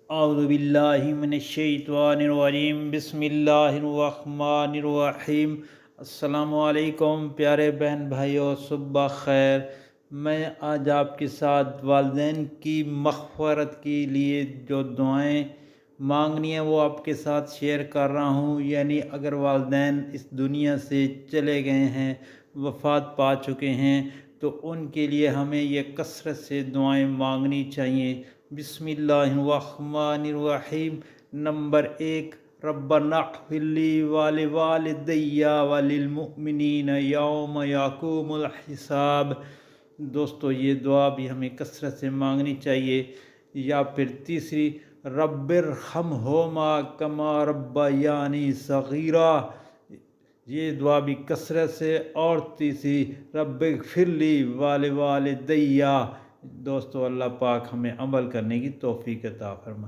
اعوذ باللہ من الشیطان الرجیم بسم اللہ الرحمن الرحیم۔ السلام علیکم پیارے بہن بھائیو، صبح خیر۔ میں آج آپ کے ساتھ والدین کی مغفرت کے لیے جو دعائیں مانگنی ہیں وہ آپ کے ساتھ شیئر کر رہا ہوں۔ یعنی اگر والدین اس دنیا سے چلے گئے ہیں، وفات پا چکے ہیں، تو ان کے لیے ہمیں یہ کثرت سے دعائیں مانگنی چاہیے۔ بسم اللہ الرحمن الرحیم۔ نمبر 1، ربنا اغفر لی ولوالدی وللمؤمنین یوم یقوم الحساب۔ دوستو یہ دعا بھی ہمیں کثرت سے مانگنی چاہیے۔ یا پھر تیسری، رب ارحمہما کما ربیانی صغیرا، یہ دعا بھی کثرت سے۔ اور تیسری، رب اغفر لی ولوالدی۔ دوستو اللہ پاک ہمیں عمل کرنے کی توفیق عطا فرمائے۔